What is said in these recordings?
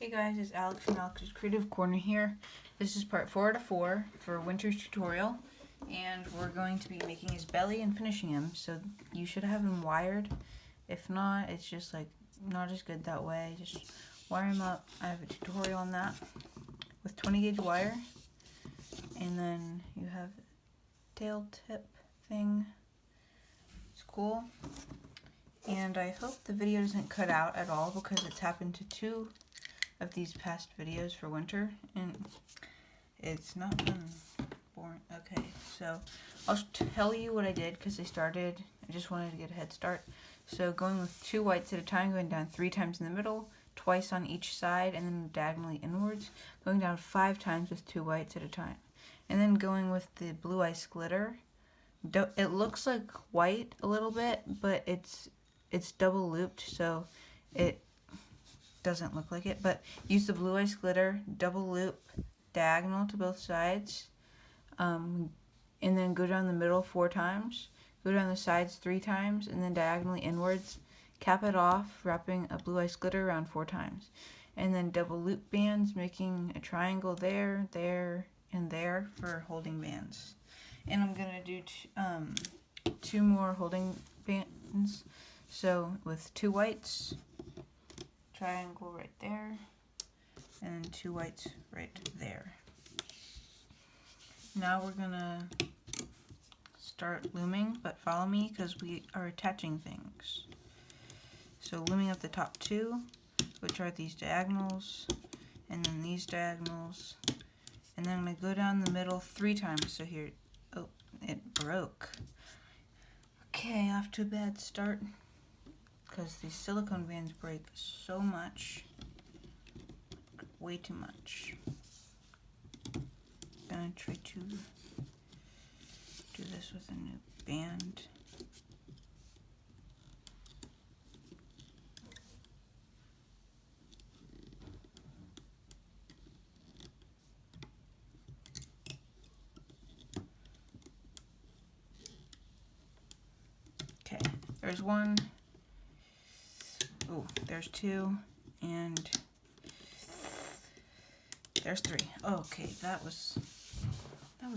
Hey guys, it's Alex from Alex's Creative Corner here. This is part 4 out of 4 for Winter's tutorial, and we're going to be making his belly and finishing him. So you should have him wired. If not, it's just like not as good that way. Just wire him up. I have a tutorial on that with 20 gauge wire, and then you have tail tip thing. It's cool. And I hope the video doesn't cut out at all because it's happened to 2 of these past videos for winter and it's not fun. Boring. Okay, so I'll tell you what I did because I just wanted to get a head start. So going with 2 whites at a time, going down 3 times in the middle, twice on each side, and then diagonally inwards, going down 5 times with 2 whites at a time. And then going with the blue ice glitter. It looks like white a little bit, but it's double looped, so it doesn't look like it. But use the blue ice glitter, double loop, diagonal to both sides, and then go down the middle 4 times, go down the sides 3 times, and then diagonally inwards, cap it off, wrapping a blue ice glitter around 4 times. And then double loop bands, making a triangle there, there, and there for holding bands. And I'm gonna do 2 more holding bands. So with 2 whites, triangle right there, and 2 whites right there. Now we're gonna start looming, but follow me because we are attaching things. So looming up the top 2, which are these diagonals, and then these diagonals, and then I'm gonna go down the middle 3 times. So here, oh, it broke. Okay, off to a bad start because these silicone bands break so much, way too much. Gonna try to do this with a new band. Okay, there's 1. Oh, there's 2, and there's 3. Okay, that was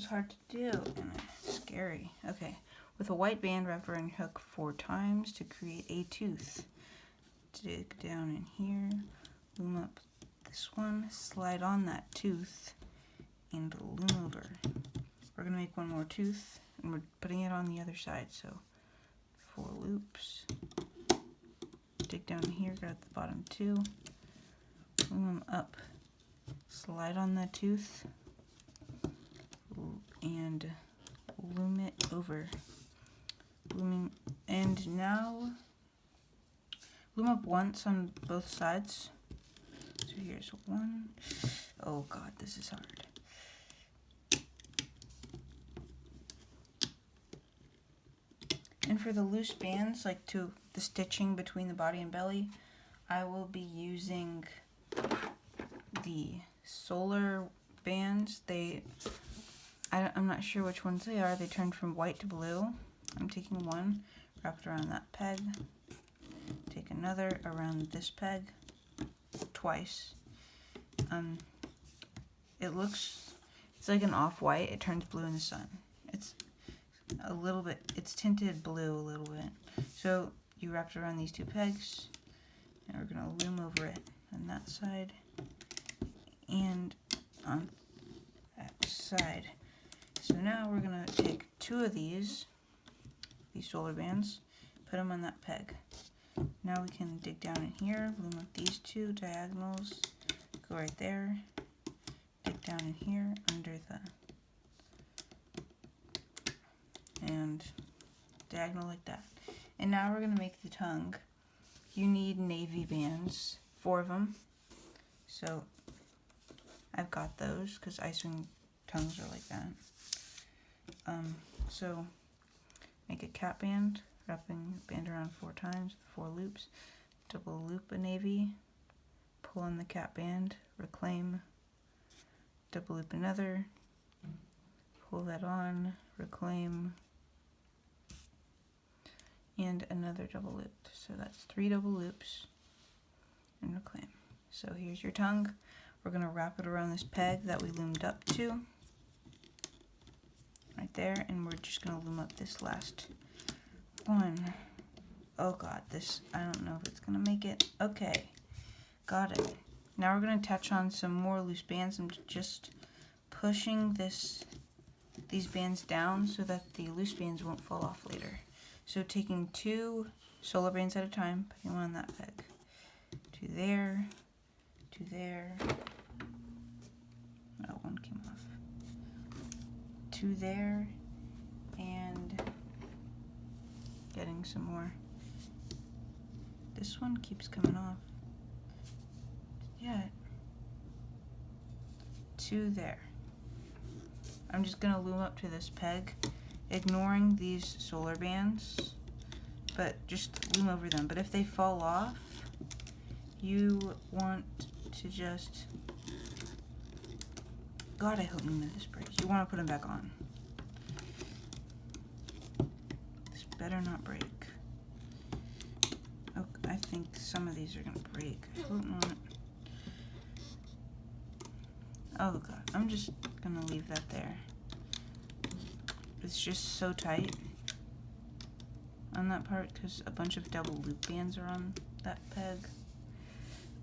hard to do and scary. Okay, with a white band, wrap around your hook 4 times to create a tooth. Dig down in here, loom up this one, slide on that tooth, and loom over. We're gonna make 1 more tooth, and we're putting it on the other side. So 4 loops. Dig down here, grab the bottom 2, loom up, slide on the tooth, and loom it over. Looming, and now loom up once on both sides. So here's 1. Oh god, this is hard. And for the loose bands, like to the stitching between the body and belly, I will be using the solar bands. I'm not sure which ones they are. They turned from white to blue. I'm taking 1, wrap it around that peg, take another around this peg twice. It's like an off-white. It turns blue in the sun. It's tinted blue a little bit. So you wrap it around these 2 pegs, and we're gonna loom over it on that side and on that side. So now we're gonna take 2 of these solar bands, put them on that peg. Now we can dig down in here, loom up these 2 diagonals, go right there, dig down in here under and diagonal like that. And now we're gonna make the tongue. You need navy bands, 4 of them. So I've got those because IceWing tongues are like that. So make a cap band, wrapping the band around 4 times, 4 loops, double loop a navy, pull on the cap band, reclaim, double loop another, pull that on, reclaim, and another double loop. So that's 3 double loops and reclaim. So here's your tongue. We're gonna wrap it around this peg that we loomed up to. Right there, and we're just gonna loom up this last one. Oh god, this, I don't know if it's gonna make it. Okay, got it. Now we're gonna attach on some more loose bands. I'm just pushing these bands down so that the loose bands won't fall off later. So taking 2 solar bands at a time, putting one on that peg. To there, to there. Oh, one came off. To there, and getting some more. This one keeps coming off. Yeah. To there. I'm just gonna loom up to this peg, ignoring these solar bands, but just loom over them. But if they fall off, you want to just, God, I hope none of this breaks. You want to put them back on. This better not break. Oh, I think some of these are gonna break. I hope not. Oh god, I'm just gonna leave that there. It's just so tight on that part because a bunch of double loop bands are on that peg.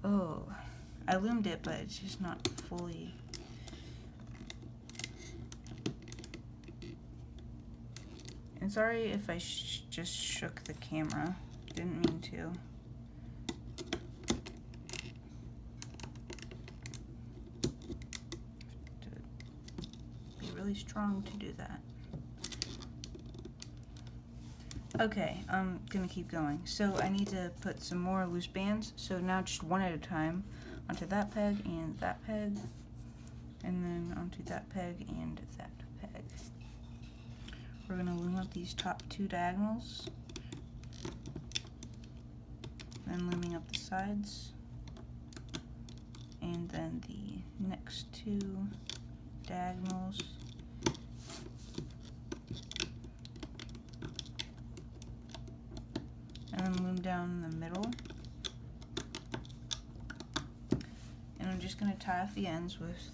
Oh, I loomed it, but it's just not fully. And sorry if I just shook the camera. Didn't mean to. Be really strong to do that. Okay, I'm gonna keep going. So I need to put some more loose bands. So now just one at a time onto that peg and that peg, and then onto that peg and that peg. We're gonna loom up these top 2 diagonals, then looming up the sides, and then the next 2 diagonals. And then loom down the middle. And I'm just gonna tie off the ends with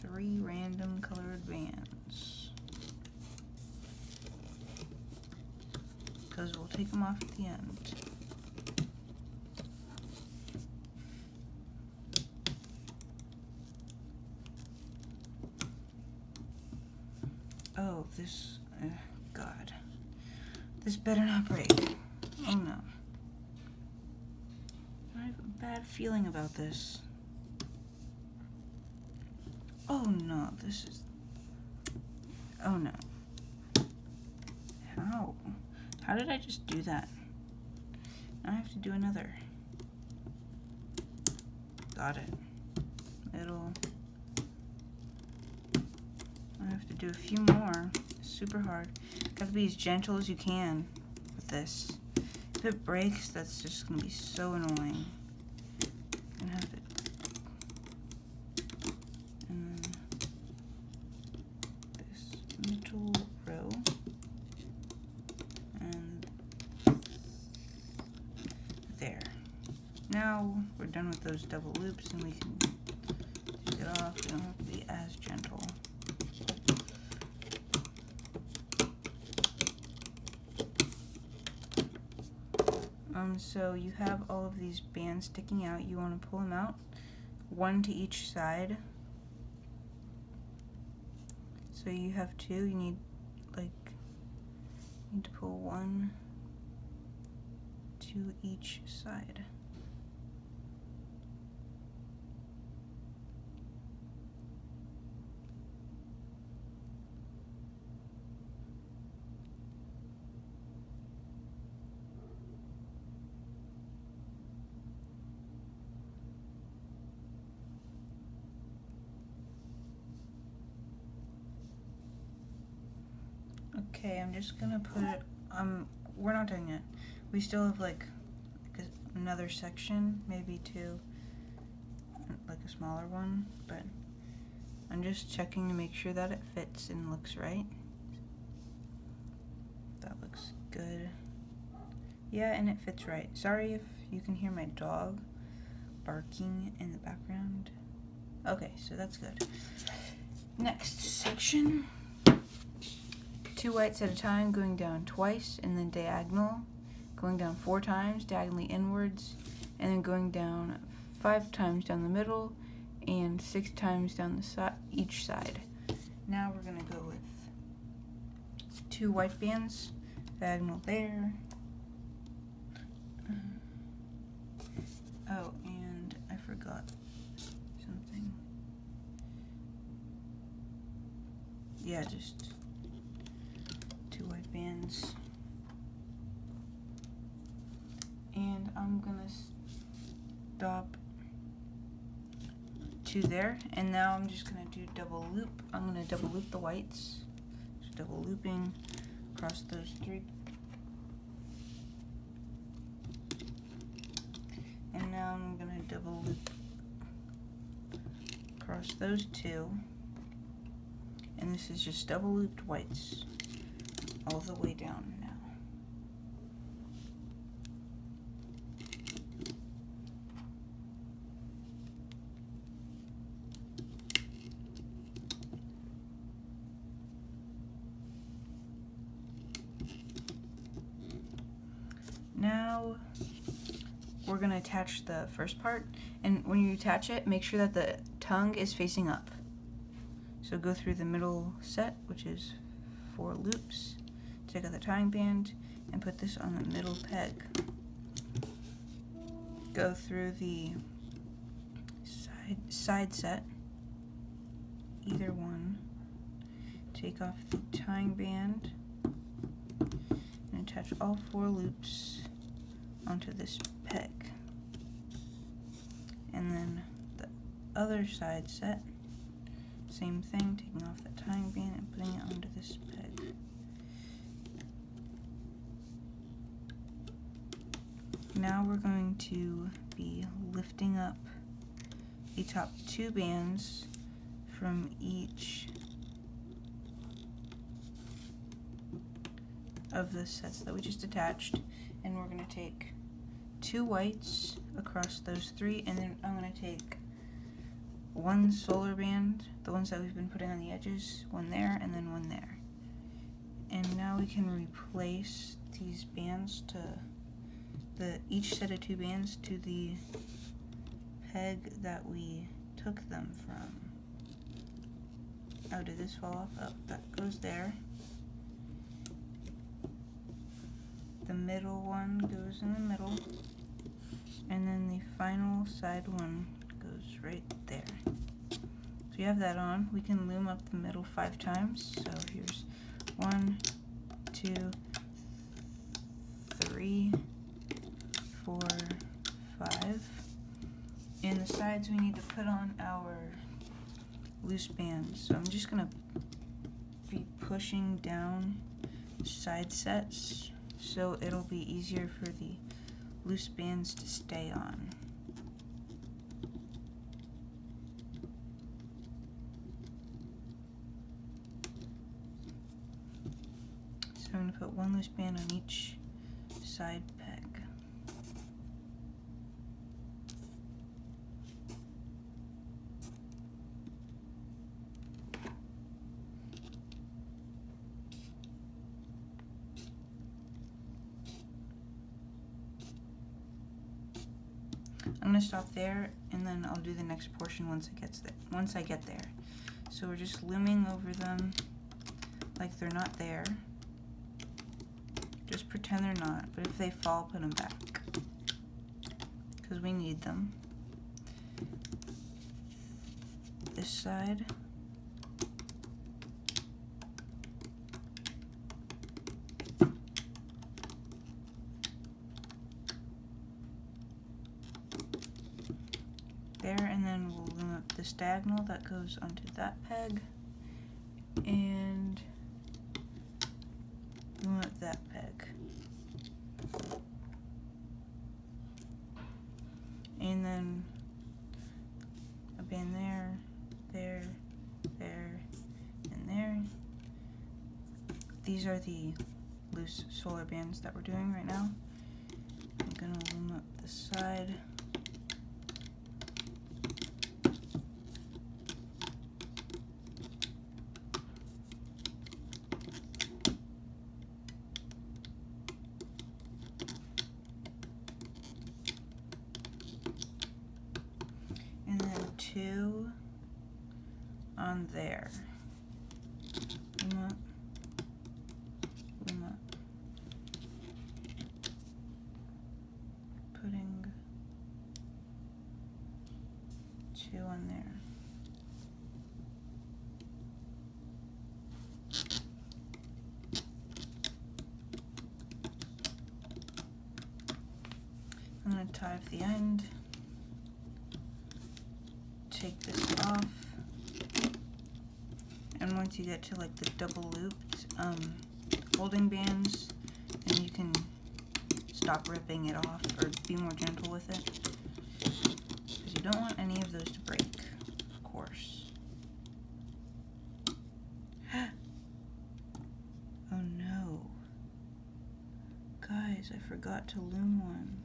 3 random colored bands, because we'll take them off at the end. Oh, this, God. This better not break. Oh no. I have a bad feeling about this. Oh no, this is, oh no. How? How did I just do that? Now I have to do another. Got it. Middle. I have to do a few more. It's super hard. Gotta be as gentle as you can with this. If it breaks, that's just gonna be so annoying. I'm gonna have to, and then this middle row, and there. Now we're done with those double loops, and we can take it off. We don't have to be as gentle. So you have all of these bands sticking out. You want to pull them out, 1 to each side. So you have 2. You need to pull 1 to each side. Okay, I'm just gonna put it, we're not done yet. We still have another section, maybe 2, like a smaller one, but I'm just checking to make sure that it fits and looks right. That looks good. Yeah, and it fits right. Sorry if you can hear my dog arcing in the background. Okay, so that's good. Next section. 2 whites at a time, going down twice, and then diagonal, going down 4 times, diagonally inwards, and then going down 5 times down the middle, and 6 times down the each side. Now we're gonna go with 2 white bands, diagonal there. Oh, and I forgot something. Yeah, just 2 white bands. And I'm gonna stop 2 there, and now I'm just gonna do double loop. I'm gonna double loop the whites. Just double looping across those 3. And now I'm gonna double loop across those 2. And this is just double looped whites all the way down now. Now we're going to attach the first part, and when you attach it, make sure that the tongue is facing up. So go through the middle set, which is 4 loops, take out the tying band, and put this on the middle peg. Go through the side set, either one, take off the tying band, and attach all 4 loops onto this peg. And then the other side set, same thing, taking off the tying band and putting it onto this peg. Now we're going to be lifting up the top 2 bands from each of the sets that we just attached, and we're going to take 2 whites across those 3, and then I'm going to take 1 solar band, the ones that we've been putting on the edges, 1 there and then 1 there. And now we can replace these bands to each set of 2 bands to the peg that we took them from. Oh, did this fall off? Oh, that goes there. The middle one goes in the middle, and then the final side one goes right there. So you have that on. We can loom up the middle 5 times. So here's 1, 2, 3, 4, 5. And the sides we need to put on our loose bands. So I'm just gonna be pushing down side sets so it'll be easier for the loose bands to stay on. So I'm going to put 1 loose band on each side peg. I'm going to stop there, and then I'll do the next portion once I get there. So we're just looming over them like they're not there. Just pretend they're not, but if they fall, put them back, because we need them. This side. There, and then we'll loom up this diagonal that goes onto that peg, and loom up that peg. And then a band there, there, there, and there. These are the loose solar bands that we're doing right now. I'm gonna loom up the side 2 on there. Loom up, loom up. Putting 2 on there. I'm going to tie up the end, take this off, and once you get to like the double looped holding bands, and you can stop ripping it off or be more gentle with it, because you don't want any of those to break, of course. Oh no. Guys, I forgot to loom one.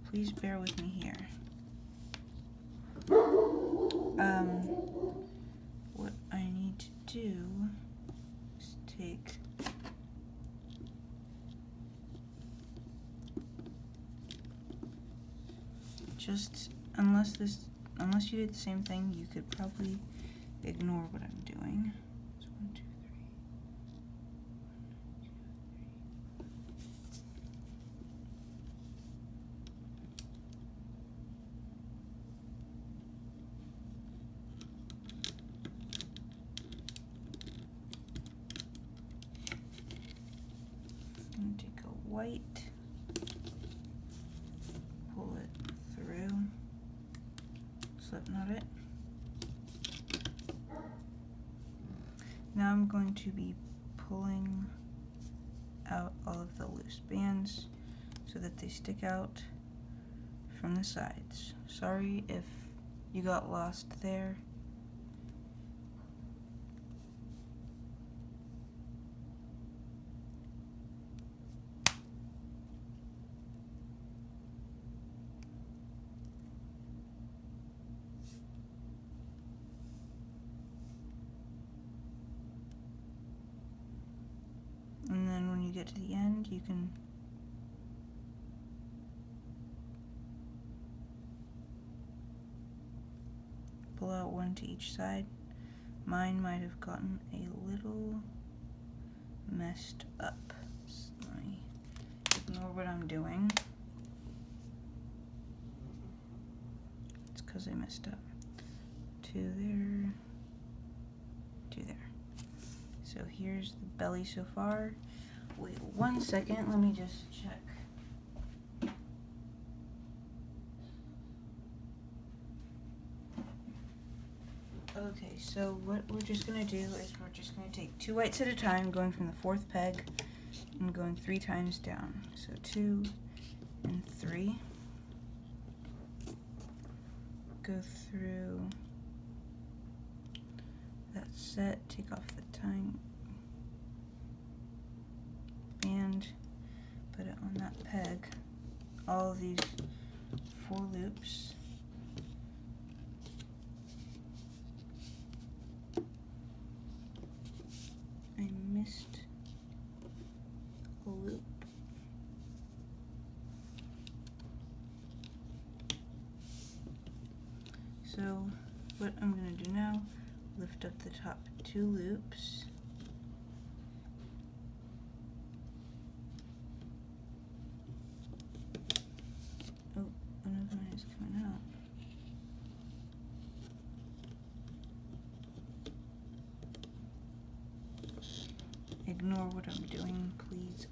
Please bear with me here. What I need to do is take unless you did the same thing, you could probably ignore what I'm doing. So 1, 2, 3. I'm going to take a white, pull it through, slip knot it. Now I'm going to be pulling out all of the loose bands so that they stick out from the sides. Sorry if you got lost there. And then when you get to the end, you can pull out one to each side. Mine might have gotten a little messed up. So let me ignore what I'm doing. It's because I messed up. 2 there, 2 there. So here's the belly so far. Wait 1 second, let me just check. Okay, so what we're just gonna do is we're just gonna take 2 whites at a time, going from the 4th peg and going 3 times down. So 2 and 3. Go through that set, take off the tying band, put it on that peg. All of these 4 loops. I missed a loop. So what I'm going to do now, lift up the top 2 loops. Oh, another one is coming out. Ignore what I'm doing, please.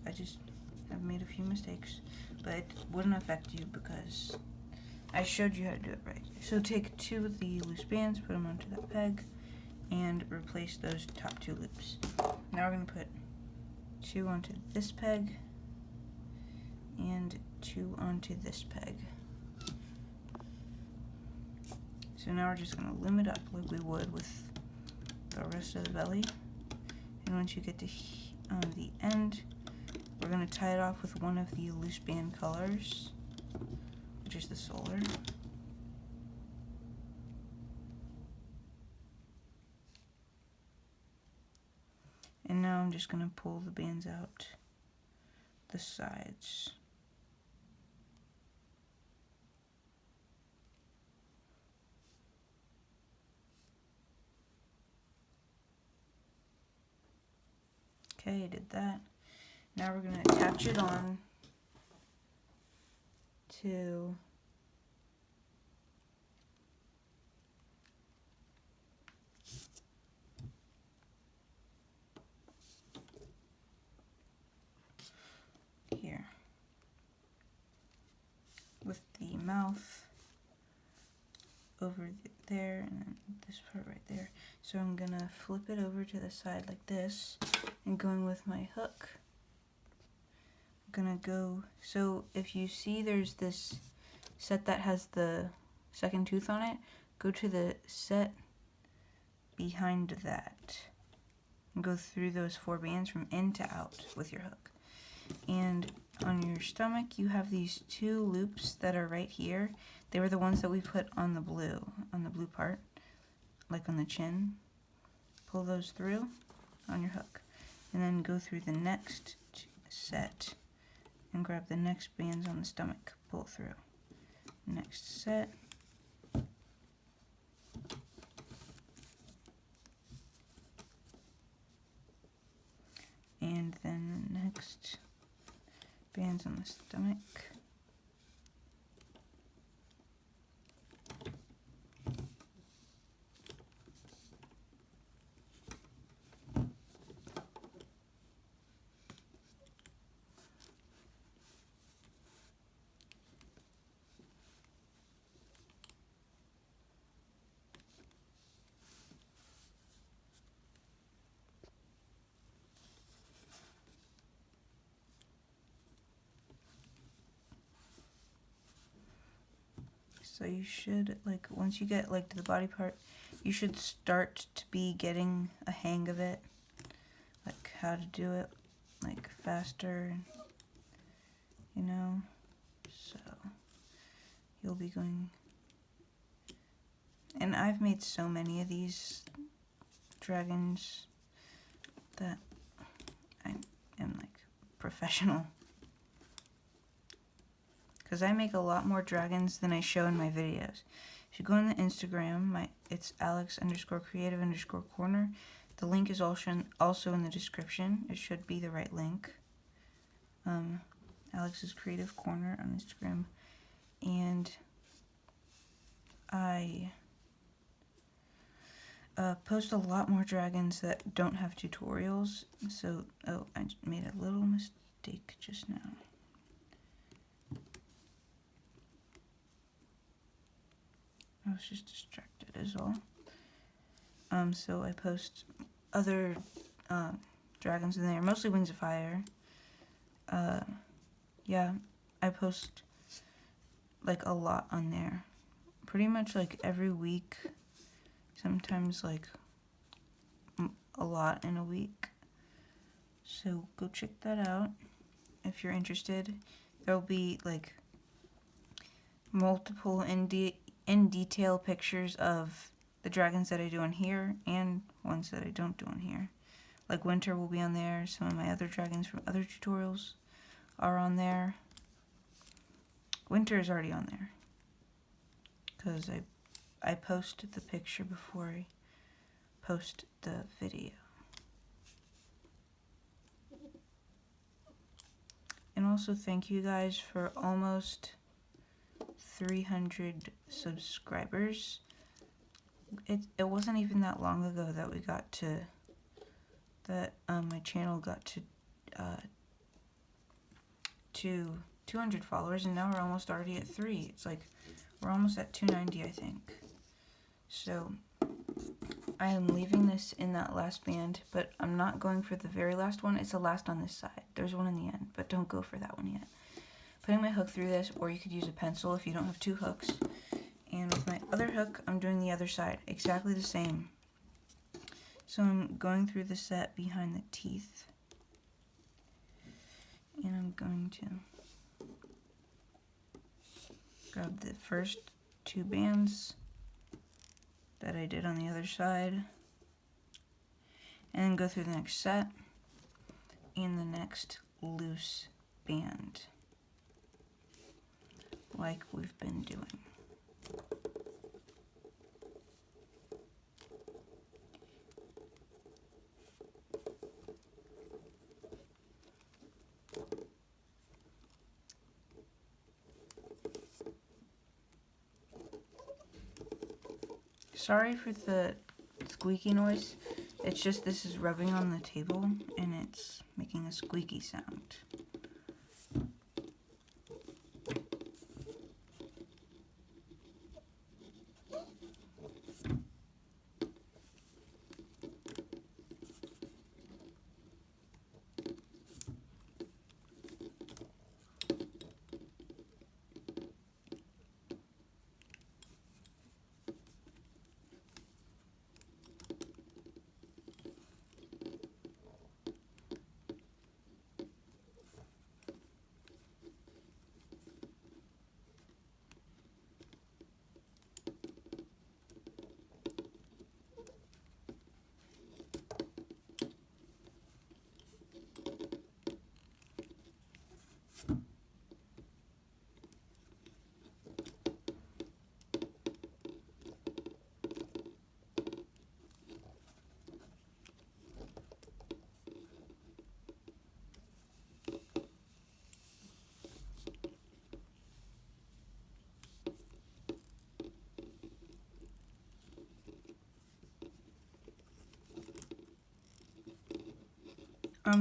I've made a few mistakes, but it wouldn't affect you because I showed you how to do it right. So take 2 of the loose bands, put them onto that peg, and replace those top 2 loops. Now we're going to put 2 onto this peg and 2 onto this peg. So now we're just going to loom it up like we would with the rest of the belly. And once you get to the end, we're going to tie it off with one of the loose band colors, which is the solar. And now I'm just going to pull the bands out the sides. Okay, I did that. Now we're going to attach it on to here with the mouth over there and then this part right there. So I'm going to flip it over to the side like this and going with my hook. I'm going to go, so if you see there's this set that has the second tooth on it, go to the set behind that and go through those 4 bands from in to out with your hook. And on your stomach you have these 2 loops that are right here. They were the ones that we put on the blue part, like on the chin. Pull those through on your hook and then go through the next set and grab the next bands on the stomach, pull through. Next set. And then the next bands on the stomach. So you should, like, once you get, like, to the body part, you should start to be getting a hang of it, like, how to do it, like, faster, you know, so you'll be going, and I've made so many of these dragons that I am, like, professional. Because I make a lot more dragons than I show in my videos. If you go on the Instagram, it's Alex_creative_corner. The link is also in the description. It should be the right link. Alex's Creative Corner on Instagram. And I post a lot more dragons that don't have tutorials. So, oh, I made a little mistake just now. I was just distracted is all. So I post other dragons in there, mostly Wings of Fire. Yeah, I post like a lot on there. Pretty much like every week, sometimes like a lot in a week. So go check that out if you're interested. There'll be like multiple in detail pictures of the dragons that I do on here and ones that I don't do on here. Like Winter will be on there. Some of my other dragons from other tutorials are on there. Winter is already on there because I post the picture before I post the video. And also thank you guys for almost 300 subscribers. It wasn't even that long ago that we got to that my channel got to 200 followers, and now we're almost already at 3. It's like we're almost at 290, I think. So I am leaving this in that last band, but I'm not going for the very last one. It's the last on this side. There's one in the end, but don't go for that one yet. Putting my hook through this, or you could use a pencil if you don't have 2 hooks. And with my other hook, I'm doing the other side, exactly the same. So I'm going through the set behind the teeth. And I'm going to grab the first 2 bands that I did on the other side. And then go through the next set and the next loose band, like we've been doing. Sorry for the squeaky noise. It's just this is rubbing on the table and it's making a squeaky sound.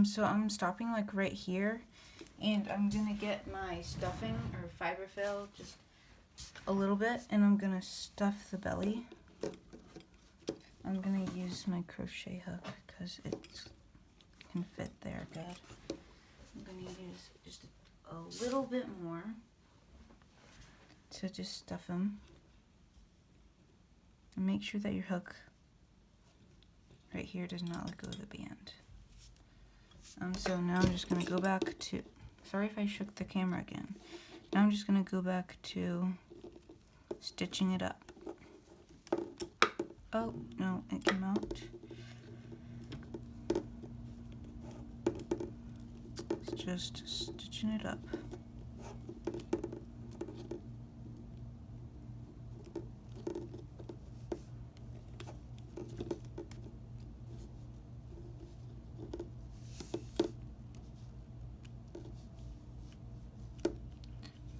So I'm stopping like right here, and I'm gonna get my stuffing or fiberfill just a little bit, and I'm gonna stuff the belly. I'm gonna use my crochet hook because it can fit there good. I'm gonna use just a little bit more to just stuff them. And make sure that your hook right here does not let go of the band. So now I'm just going to go back to, sorry if I shook the camera again. Now I'm just going to go back to stitching it up. Oh, no, it came out. It's just stitching it up.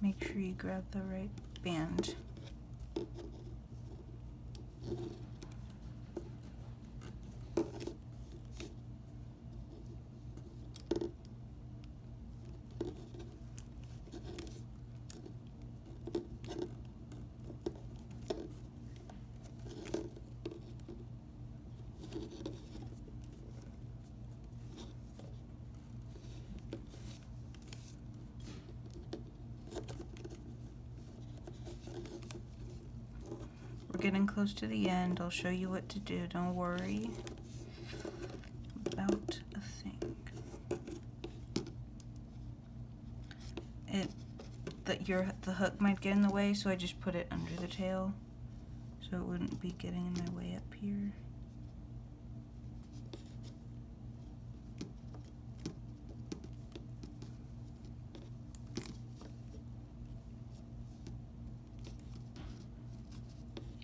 Make sure you grab the right band. We're getting close to the end. I'll show you what to do. Don't worry about a thing. The hook might get in the way, so I just put it under the tail so it wouldn't be getting in my way up here.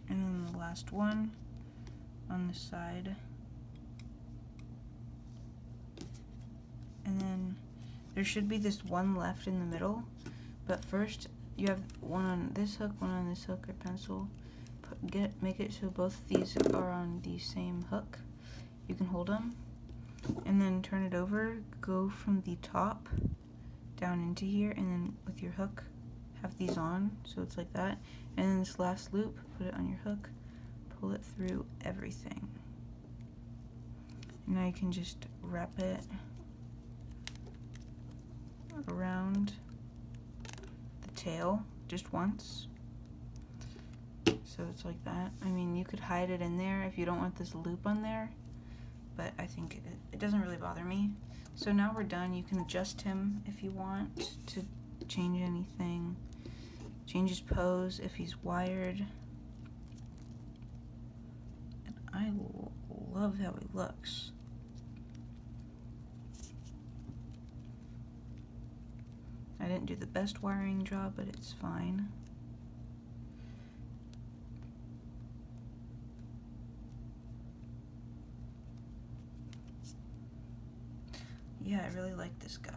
And then the last one on the side. And then there should be this one left in the middle, but first you have one on this hook, one on this hook or pencil. Make it so both these are on the same hook. You can hold them and then turn it over, go from the top down into here, and then with your hook have these on, so it's like that. And then this last loop, put it on your hook, pull it through everything. And now you can just wrap it around the tail just once. So it's like that. I mean, you could hide it in there if you don't want this loop on there, but I think it doesn't really bother me. So now we're done. You can adjust him if you want to change anything. Change his pose if he's wired. And I love how he looks. I didn't do the best wiring job, but it's fine. Yeah, I really like this guy.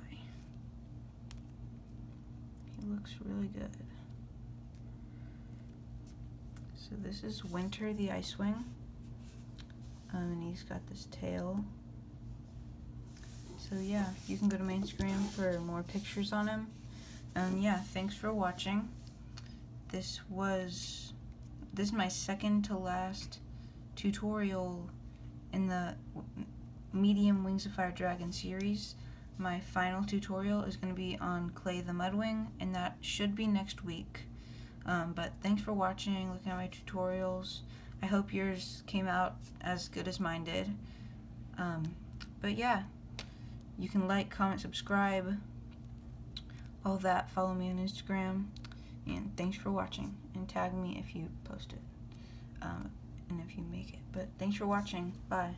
He looks really good. So this is Winter, the IceWing. And he's got this tail. So yeah, you can go to my Instagram for more pictures on him. Yeah, thanks for watching. This is my second to last tutorial in the Medium Wings of Fire Dragon series. My final tutorial is going to be on Clay the Mudwing, and that should be next week. But thanks for watching, looking at my tutorials. I hope yours came out as good as mine did. But yeah, you can like, comment, subscribe, all that. Follow me on Instagram. And thanks for watching. And tag me if you post it. And if you make it. But thanks for watching. Bye.